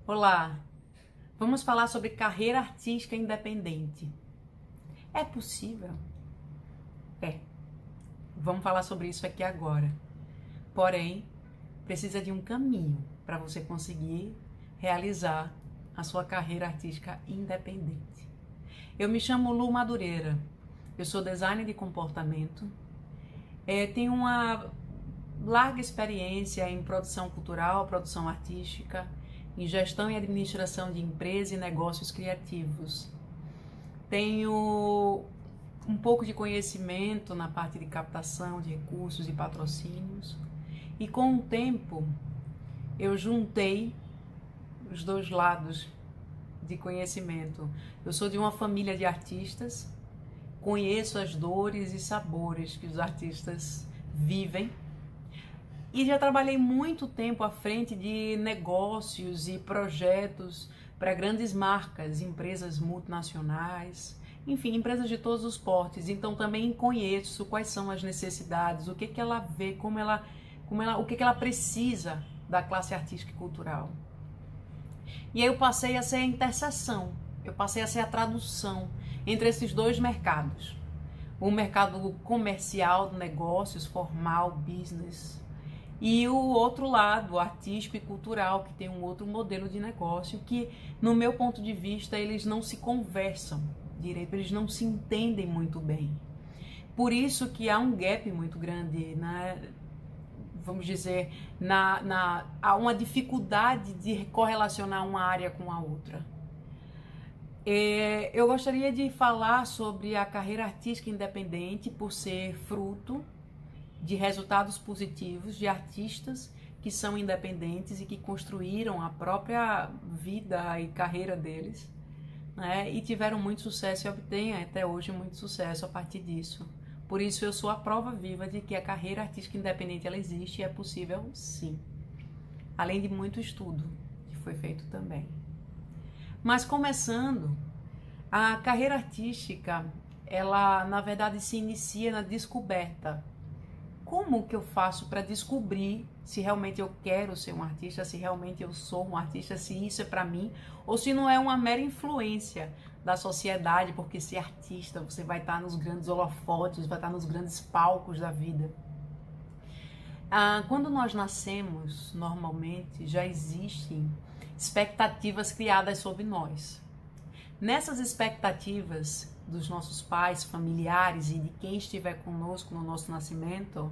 Olá, vamos falar sobre carreira artística independente. É possível? É. Vamos falar sobre isso aqui agora. Porém, precisa de um caminho para você conseguir realizar a sua carreira artística independente. Eu me chamo Lu Madureira, eu sou designer de comportamento, tenho uma larga experiência em produção cultural, produção artística, em gestão e administração de empresas e negócios criativos. Tenho um pouco de conhecimento na parte de captação de recursos e patrocínios. E com o tempo, eu juntei os dois lados de conhecimento. Eu sou de uma família de artistas, conheço as dores e sabores que os artistas vivem. E já trabalhei muito tempo à frente de negócios e projetos para grandes marcas, empresas multinacionais, enfim, empresas de todos os portes. Então também conheço quais são as necessidades, o que que ela vê, o que que ela precisa da classe artística e cultural. E aí eu passei a ser a interseção, eu passei a ser a tradução entre esses dois mercados. O mercado comercial, negócios, formal, business, e o outro lado, artístico e cultural, que tem um outro modelo de negócio que, no meu ponto de vista, eles não se conversam direito, eles não se entendem muito bem. Por isso que há um gap muito grande, vamos dizer, há uma dificuldade de correlacionar uma área com a outra. Eu gostaria de falar sobre a carreira artística independente por ser fruto de resultados positivos de artistas que são independentes e que construíram a própria vida e carreira deles, né? E tiveram muito sucesso e obtêm até hoje muito sucesso a partir disso. Por isso eu sou a prova viva de que a carreira artística independente ela existe e é possível sim. Além de muito estudo que foi feito também. Mas começando, a carreira artística, ela na verdade se inicia na descoberta. Como que eu faço para descobrir se realmente eu quero ser um artista, se realmente eu sou um artista, se isso é para mim, ou se não é uma mera influência da sociedade, porque ser artista você vai estar nos grandes holofotes, vai estar nos grandes palcos da vida. Quando nós nascemos, normalmente já existem expectativas criadas sobre nós. Nessas expectativas dos nossos pais, familiares e de quem estiver conosco no nosso nascimento,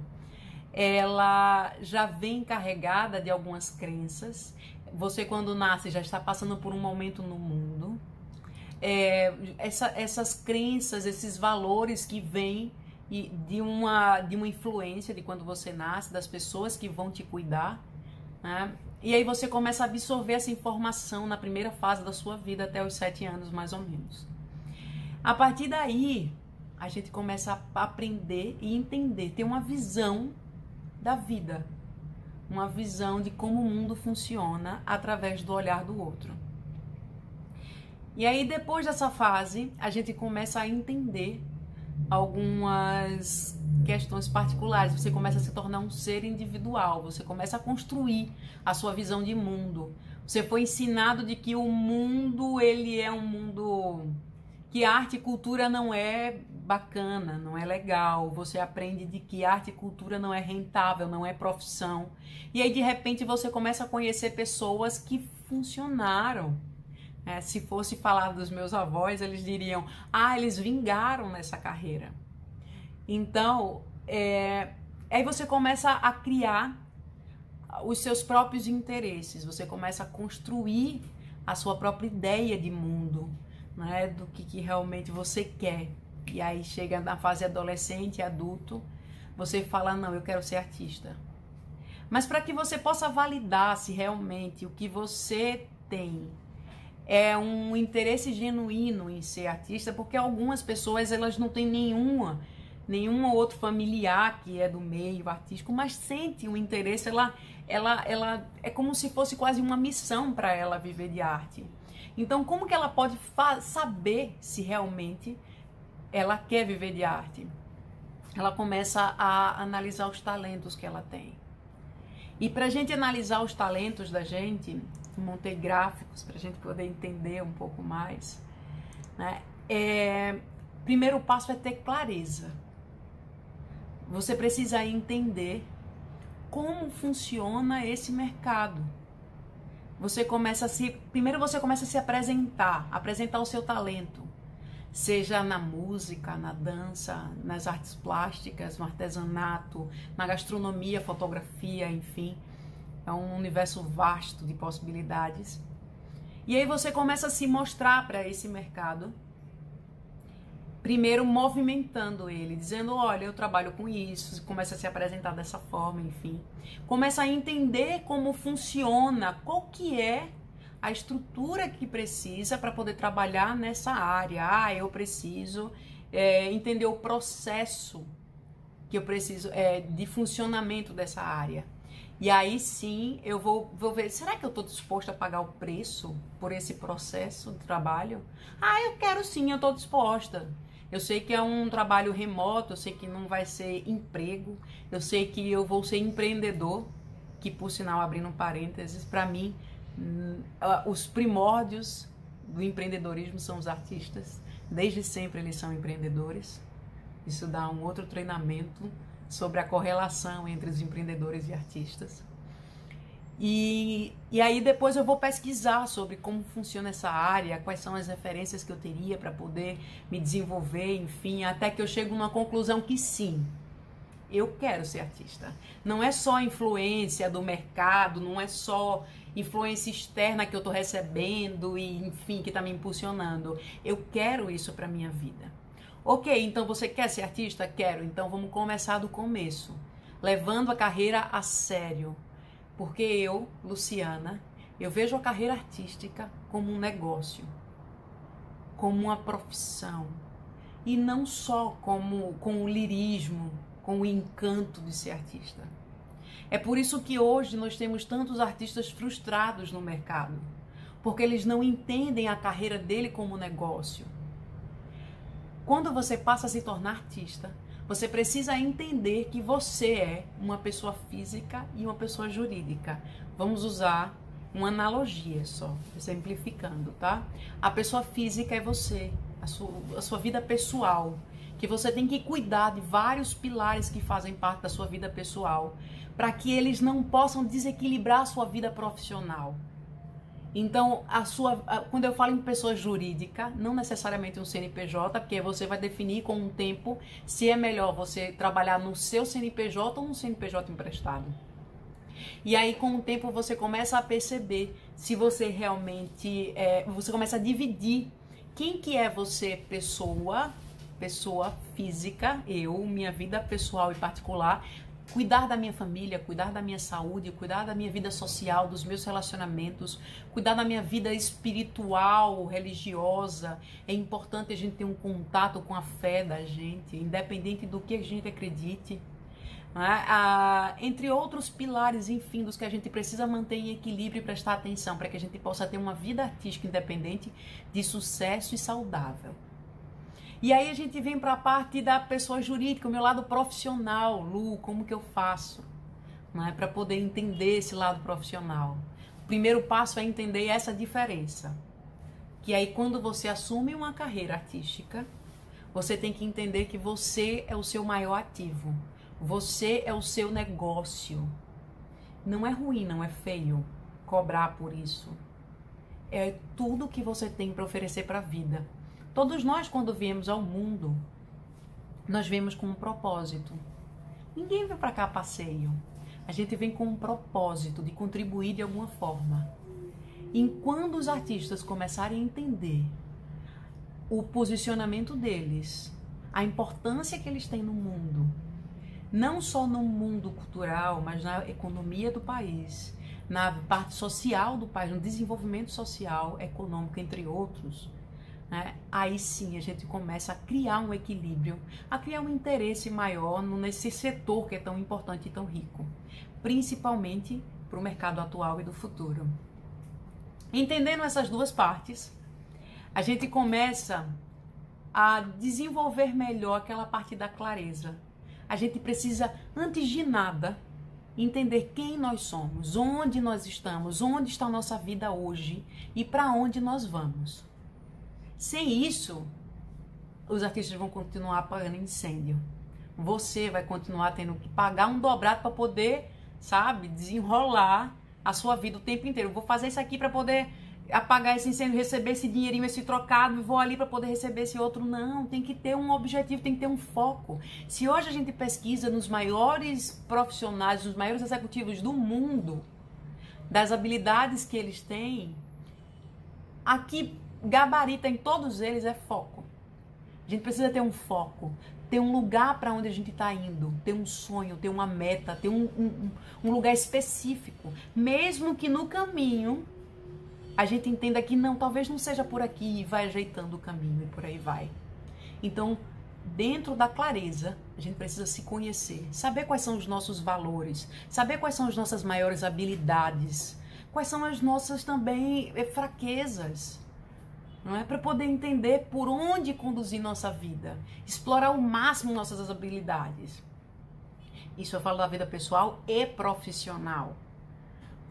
ela já vem carregada de algumas crenças. Você quando nasce já está passando por um momento no mundo. Essas crenças, esses valores que vêm de uma influência de quando você nasce, das pessoas que vão te cuidar, né? E aí você começa a absorver essa informação na primeira fase da sua vida, até os 7 anos mais ou menos. A partir daí, a gente começa a aprender e entender, ter uma visão da vida, uma visão de como o mundo funciona através do olhar do outro. E aí, depois dessa fase, a gente começa a entender algumas questões particulares. Você começa a se tornar um ser individual, você começa a construir a sua visão de mundo. Você foi ensinado de que o mundo, ele é um mundo que arte e cultura não é bacana, não é legal. Você aprende de que arte e cultura não é rentável, não é profissão. E aí, de repente, você começa a conhecer pessoas que funcionaram. Se fosse falar dos meus avós, eles diriam, eles vingaram nessa carreira. Então, aí você começa a criar os seus próprios interesses, você começa a construir a sua própria ideia de mundo, né, do que realmente você quer. E aí chega na fase adolescente, adulto, você fala, não, eu quero ser artista. Mas para que você possa validar se realmente o que você tem é um interesse genuíno em ser artista, porque algumas pessoas elas não têm nenhum outro familiar que é do meio artístico, mas sente um interesse, ela é como se fosse quase uma missão para ela viver de arte. Então, como que ela pode saber se realmente ela quer viver de arte? Ela começa a analisar os talentos que ela tem. E para a gente analisar os talentos da gente, montei gráficos para a gente poder entender um pouco mais, né? Primeiro passo é ter clareza. Você precisa entender como funciona esse mercado. Primeiro você começa a se apresentar o seu talento, seja na música, na dança, nas artes plásticas, no artesanato, na gastronomia, fotografia, enfim. É um universo vasto de possibilidades. E aí você começa a se mostrar para esse mercado, primeiro movimentando ele, dizendo, olha, eu trabalho com isso, começa a se apresentar dessa forma, enfim. Começa a entender como funciona, qual que é a estrutura que precisa para poder trabalhar nessa área. Eu preciso entender o processo que eu preciso de funcionamento dessa área. E aí sim eu vou ver, será que eu estou disposta a pagar o preço por esse processo de trabalho? Eu quero sim, eu estou disposta. Eu sei que é um trabalho remoto, eu sei que não vai ser emprego, eu sei que eu vou ser empreendedor, que por sinal, abrindo um parênteses, para mim, os primórdios do empreendedorismo são os artistas. Desde sempre eles são empreendedores. Isso dá um outro treinamento sobre a correlação entre os empreendedores e artistas. E aí depois eu vou pesquisar sobre como funciona essa área, quais são as referências que eu teria para poder me desenvolver, enfim, até que eu chego numa conclusão que sim, eu quero ser artista. Não é só influência do mercado, não é só influência externa que eu estou recebendo e, enfim, que está me impulsionando. Eu quero isso para minha vida. Ok, então você quer ser artista? Quero. Então vamos começar do começo, levando a carreira a sério. Porque eu, Luciana, eu vejo a carreira artística como um negócio, como uma profissão. E não só com o lirismo, com o encanto de ser artista. É por isso que hoje nós temos tantos artistas frustrados no mercado. Porque eles não entendem a carreira dele como negócio. Quando você passa a se tornar artista, você precisa entender que você é uma pessoa física e uma pessoa jurídica. Vamos usar uma analogia só, simplificando, tá? A pessoa física é você, a sua vida pessoal, que você tem que cuidar de vários pilares que fazem parte da sua vida pessoal, para que eles não possam desequilibrar a sua vida profissional. Então, quando eu falo em pessoa jurídica, não necessariamente um CNPJ, porque você vai definir com o tempo se é melhor você trabalhar no seu CNPJ ou no CNPJ emprestado. E aí, com o tempo, você começa a perceber se você realmente... você começa a dividir quem que é você, pessoa física, minha vida pessoal e particular, cuidar da minha família, cuidar da minha saúde, cuidar da minha vida social, dos meus relacionamentos, cuidar da minha vida espiritual, religiosa. É importante a gente ter um contato com a fé da gente, independente do que a gente acredite. Entre outros pilares, enfim, dos que a gente precisa manter em equilíbrio e prestar atenção, para que a gente possa ter uma vida artística independente, de sucesso e saudável. E aí a gente vem para a parte da pessoa jurídica, o meu lado profissional. Lu, como que eu faço? Para poder entender esse lado profissional. O primeiro passo é entender essa diferença. Que aí quando você assume uma carreira artística, você tem que entender que você é o seu maior ativo. Você é o seu negócio. Não é ruim, não é feio cobrar por isso. É tudo que você tem para oferecer para a vida. Todos nós, quando viemos ao mundo, nós viemos com um propósito. Ninguém vem para cá a passeio. A gente vem com um propósito de contribuir de alguma forma. E quando os artistas começarem a entender o posicionamento deles, a importância que eles têm no mundo, não só no mundo cultural, mas na economia do país, na parte social do país, no desenvolvimento social, econômico, entre outros, aí sim a gente começa a criar um equilíbrio, a criar um interesse maior nesse setor que é tão importante e tão rico, principalmente para o mercado atual e do futuro. Entendendo essas duas partes, a gente começa a desenvolver melhor aquela parte da clareza. A gente precisa, antes de nada, entender quem nós somos, onde nós estamos, onde está a nossa vida hoje e para onde nós vamos. Sem isso, os artistas vão continuar apagando incêndio. Você vai continuar tendo que pagar um dobrado para poder, sabe, desenrolar a sua vida o tempo inteiro. Eu vou fazer isso aqui para poder apagar esse incêndio, receber esse dinheirinho, esse trocado, e vou ali para poder receber esse outro. Não, tem que ter um objetivo, tem que ter um foco. Se hoje a gente pesquisa nos maiores profissionais, nos maiores executivos do mundo, das habilidades que eles têm, aqui gabarita em todos eles é foco. A gente precisa ter um foco, ter um lugar para onde a gente está indo, ter um sonho, ter uma meta, ter um lugar específico. Mesmo que no caminho a gente entenda que não, talvez não seja por aqui, e vai ajeitando o caminho e por aí vai. Então, dentro da clareza, a gente precisa se conhecer, saber quais são os nossos valores, saber quais são as nossas maiores habilidades, quais são as nossas também fraquezas. Não é? Para poder entender por onde conduzir nossa vida, explorar ao máximo nossas habilidades. Isso eu falo da vida pessoal e profissional,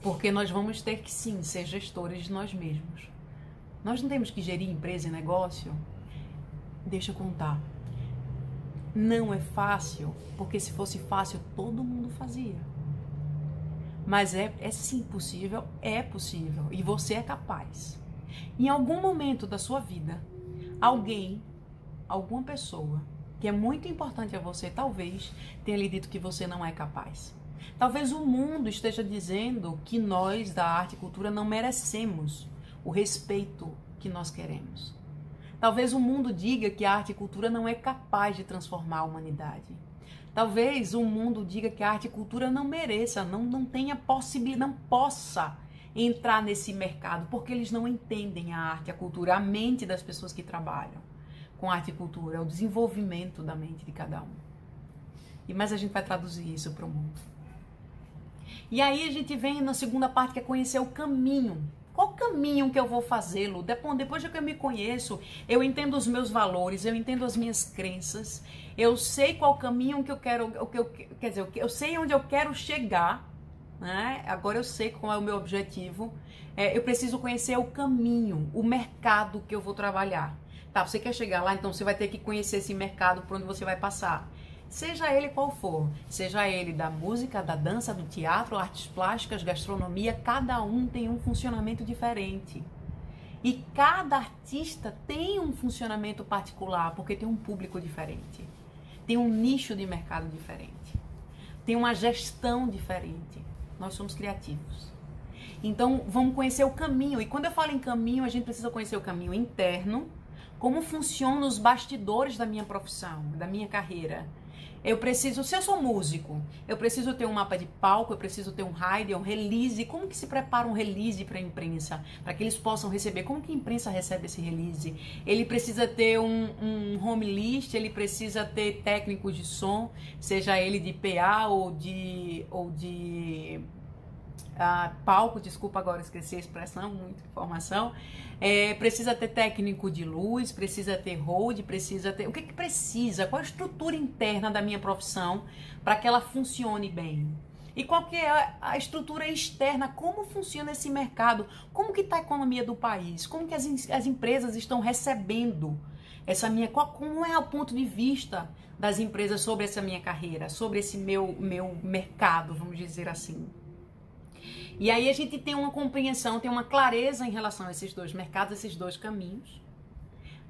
porque nós vamos ter que sim ser gestores de nós mesmos. Nós não temos que gerir empresa e negócio. Deixa eu contar. Não é fácil, porque se fosse fácil todo mundo fazia. Mas é sim possível, é possível e você é capaz. Em algum momento da sua vida, alguém, alguma pessoa que é muito importante a você, talvez tenha lhe dito que você não é capaz. Talvez o mundo esteja dizendo que nós da arte e cultura não merecemos o respeito que nós queremos. Talvez o mundo diga que a arte e cultura não é capaz de transformar a humanidade. Talvez o mundo diga que a arte e cultura não mereça, não tenha possibilidade, não possa entrar nesse mercado, porque eles não entendem a arte, a cultura, a mente das pessoas que trabalham com arte e cultura, o desenvolvimento da mente de cada um. Mas a gente vai traduzir isso para o mundo. E aí a gente vem na segunda parte, que é conhecer o caminho. Qual caminho que eu vou fazê-lo? Depois que eu me conheço, eu entendo os meus valores, eu entendo as minhas crenças, eu sei qual caminho que eu quero, quer dizer, eu sei onde eu quero chegar, né? Agora eu sei qual é o meu objetivo. Eu preciso conhecer o caminho, o mercado que eu vou trabalhar. Tá, você quer chegar lá, então você vai ter que conhecer esse mercado por onde você vai passar. Seja ele qual for, seja ele da música, da dança, do teatro, artes plásticas, gastronomia, cada um tem um funcionamento diferente. E cada artista tem um funcionamento particular, porque tem um público diferente, tem um nicho de mercado diferente, tem uma gestão diferente. Nós somos criativos. Então, vamos conhecer o caminho. E quando eu falo em caminho, a gente precisa conhecer o caminho interno, como funcionam os bastidores da minha profissão, da minha carreira. Eu preciso, se eu sou músico, eu preciso ter um mapa de palco, eu preciso ter um rider, um release. Como que se prepara um release para a imprensa? Para que eles possam receber. Como que a imprensa recebe esse release? Ele precisa ter um home list, ele precisa ter técnicos de som, seja ele de PA ou de palco, desculpa, agora esqueci a expressão, muita informação. Precisa ter técnico de luz, precisa ter hold, precisa ter... O que precisa? Qual a estrutura interna da minha profissão para que ela funcione bem? E qual que é a estrutura externa? Como funciona esse mercado? Como que está a economia do país? Como que as empresas estão recebendo essa minha... Como é o ponto de vista das empresas sobre essa minha carreira, sobre esse meu mercado, vamos dizer assim? E aí a gente tem uma compreensão, tem uma clareza em relação a esses dois mercados, esses dois caminhos.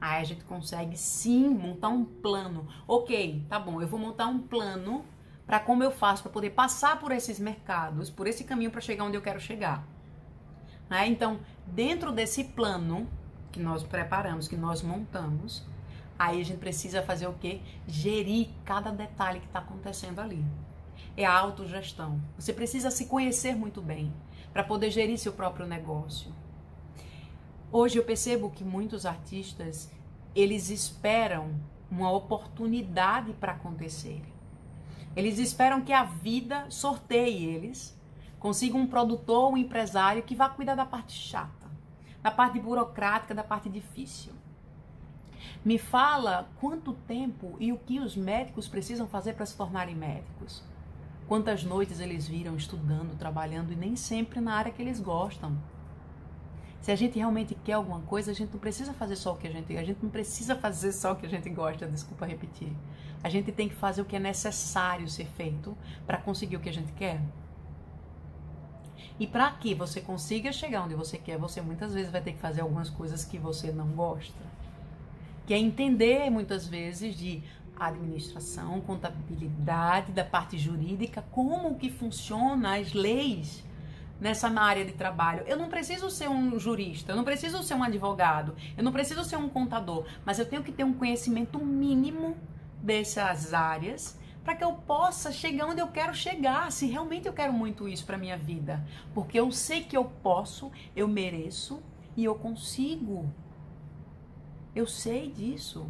Aí a gente consegue sim montar um plano. Ok, tá bom, eu vou montar um plano para como eu faço para poder passar por esses mercados, por esse caminho para chegar onde eu quero chegar. Então, dentro desse plano que nós preparamos, que nós montamos, aí a gente precisa fazer o quê? Gerir cada detalhe que está acontecendo ali. É a autogestão. Você precisa se conhecer muito bem para poder gerir seu próprio negócio. Hoje eu percebo que muitos artistas, eles esperam uma oportunidade para acontecer. Eles esperam que a vida sorteie eles, consiga um produtor, um empresário que vá cuidar da parte chata, da parte burocrática, da parte difícil. Me fala quanto tempo e o que os médicos precisam fazer para se tornarem médicos. Quantas noites eles viram estudando, trabalhando e nem sempre na área que eles gostam. Se a gente realmente quer alguma coisa, a gente não precisa fazer só o que a gente não precisa fazer só o que a gente gosta, desculpa repetir. A gente tem que fazer o que é necessário ser feito para conseguir o que a gente quer. E para que você consiga chegar onde você quer, você muitas vezes vai ter que fazer algumas coisas que você não gosta. Que é entender muitas vezes de administração, contabilidade, da parte jurídica, como que funciona as leis nessa área de trabalho. Eu não preciso ser um jurista, eu não preciso ser um advogado, eu não preciso ser um contador, mas eu tenho que ter um conhecimento mínimo dessas áreas para que eu possa chegar onde eu quero chegar, se realmente eu quero muito isso para minha vida. Porque eu sei que eu posso, eu mereço e eu consigo. Eu sei disso.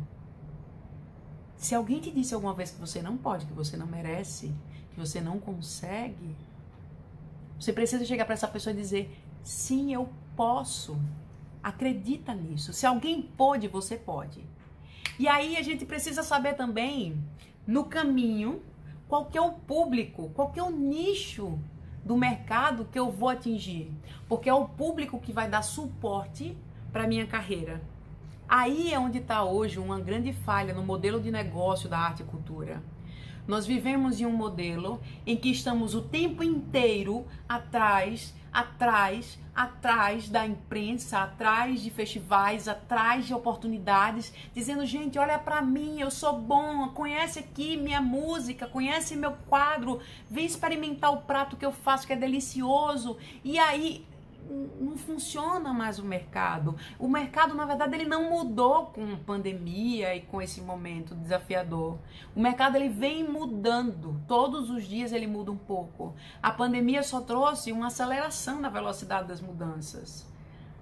Se alguém te disse alguma vez que você não pode, que você não merece, que você não consegue, você precisa chegar para essa pessoa e dizer, sim, eu posso. Acredita nisso. Se alguém pôde, você pode. E aí a gente precisa saber também, no caminho, qual que é o público, qual que é o nicho do mercado que eu vou atingir. Porque é o público que vai dar suporte para a minha carreira. Aí é onde está hoje uma grande falha no modelo de negócio da arte e cultura. Nós vivemos em um modelo em que estamos o tempo inteiro atrás da imprensa, atrás de festivais, atrás de oportunidades, dizendo, gente, olha pra mim, eu sou bom, conhece aqui minha música, conhece meu quadro, vem experimentar o prato que eu faço que é delicioso. E aí não funciona mais o mercado. O mercado, na verdade, ele não mudou com pandemia e com esse momento desafiador. O mercado, ele vem mudando. Todos os dias ele muda um pouco. A pandemia só trouxe uma aceleração na velocidade das mudanças,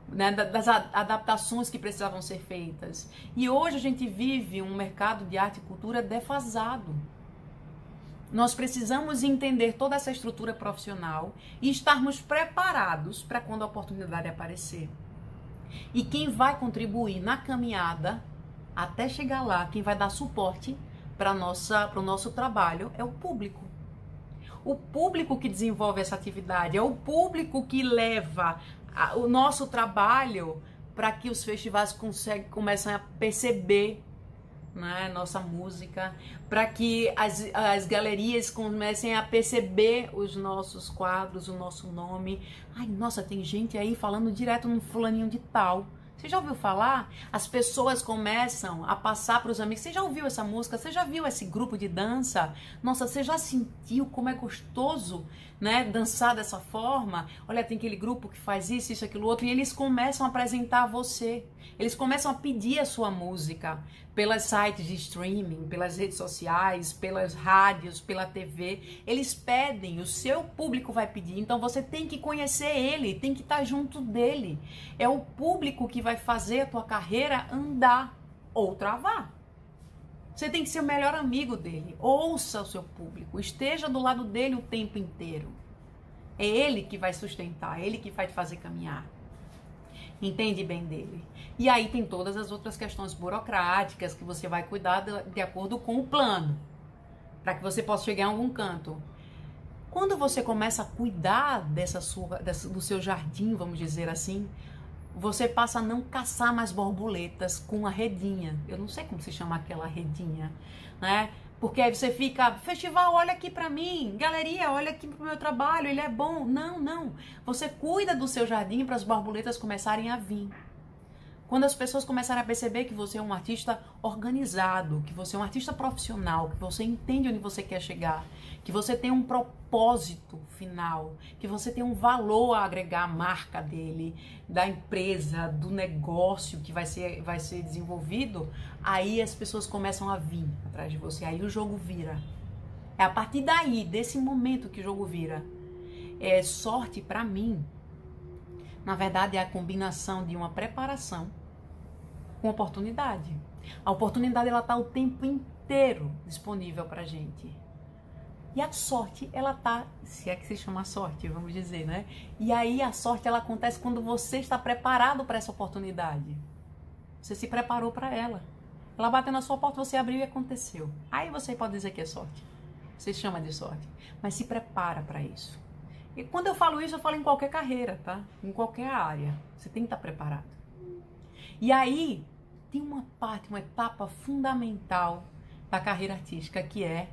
né, das adaptações que precisavam ser feitas. E hoje a gente vive um mercado de arte e cultura defasado. Nós precisamos entender toda essa estrutura profissional e estarmos preparados para quando a oportunidade aparecer. E quem vai contribuir na caminhada até chegar lá, quem vai dar suporte para o nosso trabalho é o público. O público que desenvolve essa atividade, é o público que leva o nosso trabalho para que os festivais comecem a perceber, né, nossa música, para que as galerias comecem a perceber os nossos quadros, o nosso nome. Ai, nossa, tem gente aí falando direto no fulaninho de tal. Você já ouviu falar? As pessoas começam a passar para os amigos. Você já ouviu essa música? Você já viu esse grupo de dança? Nossa, você já sentiu como é gostoso, né, dançar dessa forma? Olha, tem aquele grupo que faz isso, isso, aquilo, outro. E eles começam a apresentar você. Eles começam a pedir a sua música pelas sites de streaming, pelas redes sociais, pelas rádios, pela TV. Eles pedem, o seu público vai pedir. Então você tem que conhecer ele, tem que estar junto dele. É o público que vai fazer a tua carreira andar ou travar. Você tem que ser o melhor amigo dele. Ouça o seu público, esteja do lado dele o tempo inteiro. É ele que vai sustentar, é ele que vai te fazer caminhar. Entende bem dele. E aí tem todas as outras questões burocráticas que você vai cuidar de acordo com o plano, para que você possa chegar em algum canto. Quando você começa a cuidar do seu jardim, vamos dizer assim, você passa a não caçar mais borboletas com a redinha. Eu não sei como se chama aquela redinha, né? Porque aí você fica, festival, olha aqui pra mim, galeria, olha aqui pro meu trabalho, ele é bom. Não, não. Você cuida do seu jardim para as borboletas começarem a vir. Quando as pessoas começarem a perceber que você é um artista organizado, que você é um artista profissional, que você entende onde você quer chegar, que você tem um propósito final, que você tem um valor a agregar à marca dele, da empresa, do negócio que vai ser desenvolvido, aí as pessoas começam a vir atrás de você, aí o jogo vira. É a partir daí, desse momento que o jogo vira. É sorte pra mim. Na verdade, é a combinação de uma preparação com oportunidade. A oportunidade, ela tá o tempo inteiro disponível pra gente. E a sorte, ela tá, se é que se chama sorte, vamos dizer, né? E aí a sorte, ela acontece quando você está preparado para essa oportunidade. Você se preparou para ela. Ela bateu na sua porta, você abriu e aconteceu. Aí você pode dizer que é sorte. você chama de sorte, mas se prepara para isso. E quando eu falo isso, eu falo em qualquer carreira, tá? Em qualquer área, você tem que estar preparado. E aí, tem uma parte, uma etapa fundamental da carreira artística, que é: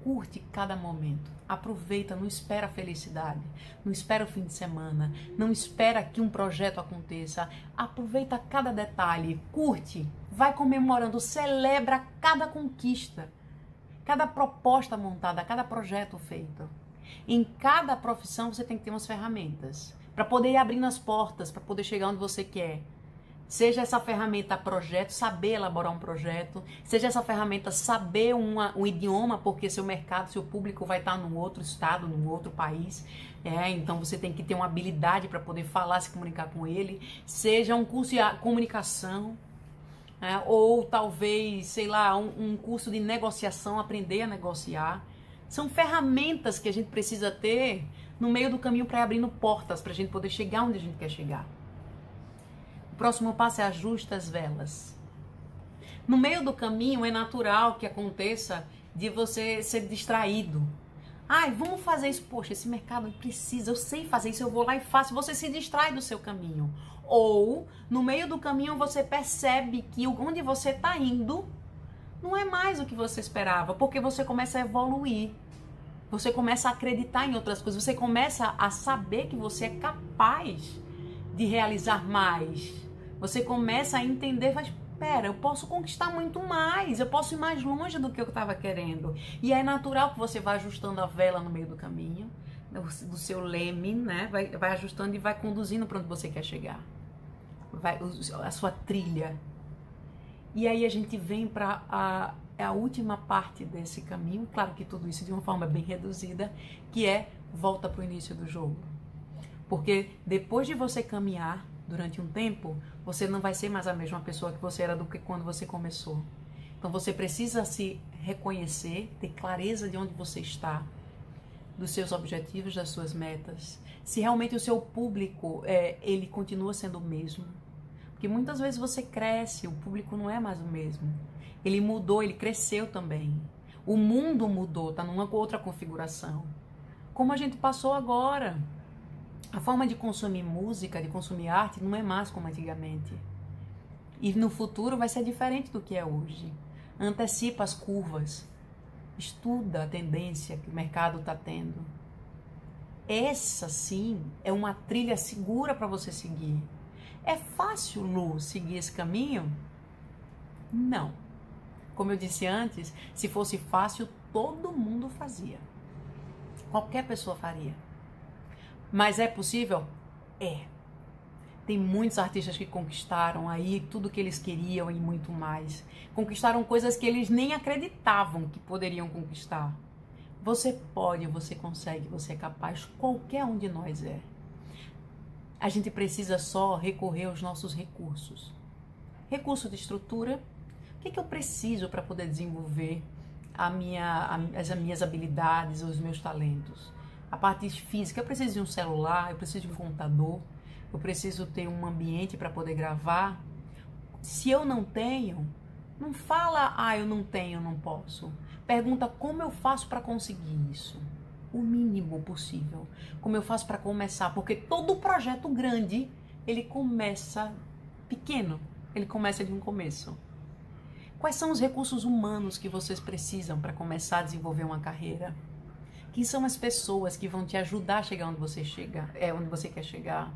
curte cada momento, aproveita, não espera a felicidade, não espera o fim de semana, não espera que um projeto aconteça, aproveita cada detalhe, curte, vai comemorando, celebra cada conquista, cada proposta montada, cada projeto feito. Em cada profissão você tem que ter umas ferramentas para poder ir abrindo as portas, para poder chegar onde você quer. Seja essa ferramenta projeto, saber elaborar um projeto. Seja essa ferramenta saber um idioma, porque seu mercado, seu público vai estar num outro estado, num outro país. Então você tem que ter uma habilidade para poder falar, se comunicar com ele. Seja um curso de comunicação, ou talvez, sei lá, um curso de negociação, aprender a negociar. São ferramentas que a gente precisa ter no meio do caminho para ir abrindo portas, para a gente poder chegar onde a gente quer chegar. O próximo passo é ajusta as velas. No meio do caminho é natural que aconteça de você ser distraído. Vamos fazer isso. Poxa, esse mercado precisa, eu sei fazer isso, eu vou lá e faço. Você se distrai do seu caminho. Ou, no meio do caminho, você percebe que onde você está indo não é mais o que você esperava, porque você começa a evoluir. Você começa a acreditar em outras coisas. Você começa a saber que você é capaz de realizar mais. Você começa a entender, mas espera, eu posso conquistar muito mais, eu posso ir mais longe do que eu estava querendo. E é natural que você vá ajustando a vela no meio do caminho, do seu leme, né? Vai ajustando e vai conduzindo para onde você quer chegar. A sua trilha. E aí a gente vem para a última parte desse caminho, claro que tudo isso de uma forma bem reduzida, que é volta para o início do jogo. Porque depois de você caminhar durante um tempo, você não vai ser mais a mesma pessoa que você era do que quando você começou. Então você precisa se reconhecer, ter clareza de onde você está, dos seus objetivos, das suas metas. Se realmente o seu público, ele continua sendo o mesmo. Porque muitas vezes você cresce, o público não é mais o mesmo. Ele mudou, ele cresceu também. O mundo mudou, está numa outra configuração. Como a gente passou agora. A forma de consumir música, de consumir arte, não é mais como antigamente. E no futuro vai ser diferente do que é hoje. Antecipa as curvas. Estuda a tendência que o mercado está tendo. Essa, sim, é uma trilha segura para você seguir. É fácil, Lu, seguir esse caminho? Não. Como eu disse antes, se fosse fácil, todo mundo fazia. Qualquer pessoa faria. Mas é possível? É. Tem muitos artistas que conquistaram aí tudo que eles queriam e muito mais. Conquistaram coisas que eles nem acreditavam que poderiam conquistar. Você pode, você consegue, você é capaz, qualquer um de nós é. A gente precisa só recorrer aos nossos recursos. Recurso de estrutura. O que eu preciso para poder desenvolver as minhas habilidades, os meus talentos? A parte física, eu preciso de um celular, eu preciso de um computador, eu preciso ter um ambiente para poder gravar. Se eu não tenho, não fala, eu não tenho, não posso. Pergunta como eu faço para conseguir isso. O mínimo possível. Como eu faço para começar, porque todo projeto grande, ele começa pequeno, ele começa de um começo. Quais são os recursos humanos que vocês precisam para começar a desenvolver uma carreira? Quem são as pessoas que vão te ajudar a chegar onde você onde você quer chegar?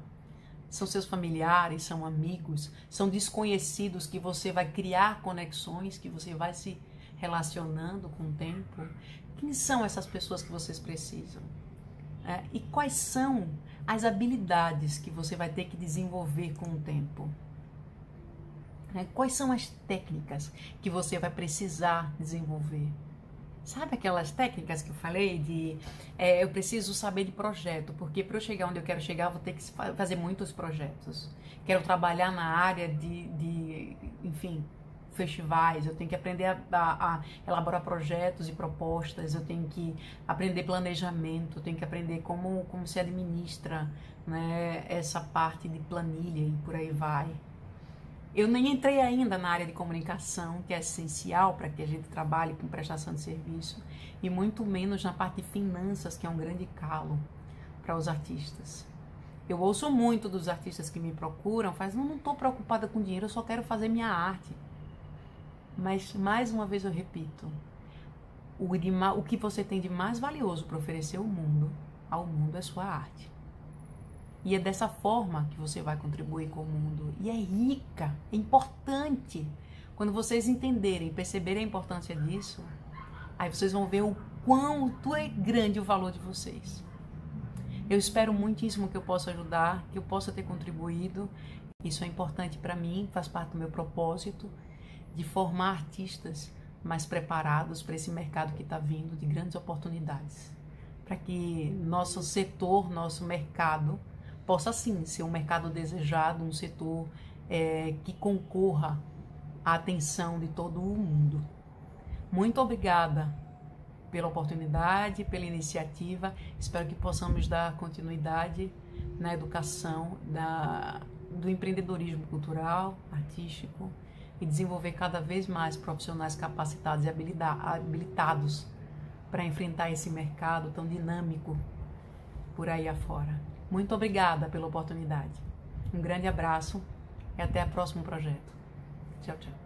São seus familiares, são amigos, são desconhecidos que você vai criar conexões, que você vai se relacionando com o tempo. Quem são essas pessoas que vocês precisam? E quais são as habilidades que você vai ter que desenvolver com o tempo? Quais são as técnicas que você vai precisar desenvolver? Sabe aquelas técnicas que eu falei de eu preciso saber de projeto, porque para eu chegar onde eu quero chegar, eu vou ter que fazer muitos projetos. Quero trabalhar na área de enfim, festivais, eu tenho que aprender a elaborar projetos e propostas, eu tenho que aprender planejamento, eu tenho que aprender como se administra, né, essa parte de planilha e por aí vai. Eu nem entrei ainda na área de comunicação, que é essencial para que a gente trabalhe com prestação de serviço, e muito menos na parte de finanças, que é um grande calo para os artistas. Eu ouço muito dos artistas que me procuram, não estou preocupada com dinheiro, eu só quero fazer minha arte. Mas, mais uma vez eu repito, o que você tem de mais valioso para oferecer ao mundo é sua arte. E é dessa forma que você vai contribuir com o mundo. E é rica, é importante. Quando vocês entenderem, perceberem a importância disso, aí vocês vão ver o quanto é grande o valor de vocês. Eu espero muitíssimo que eu possa ajudar, que eu possa ter contribuído. Isso é importante para mim, faz parte do meu propósito de formar artistas mais preparados para esse mercado que está vindo de grandes oportunidades. Para que nosso setor, nosso mercado, possa sim ser um mercado desejado, um setor que concorra à atenção de todo o mundo. Muito obrigada pela oportunidade, pela iniciativa. Espero que possamos dar continuidade na educação do empreendedorismo cultural, artístico, e desenvolver cada vez mais profissionais capacitados e habilitados para enfrentar esse mercado tão dinâmico por aí afora. Muito obrigada pela oportunidade. Um grande abraço e até o próximo projeto. Tchau, tchau.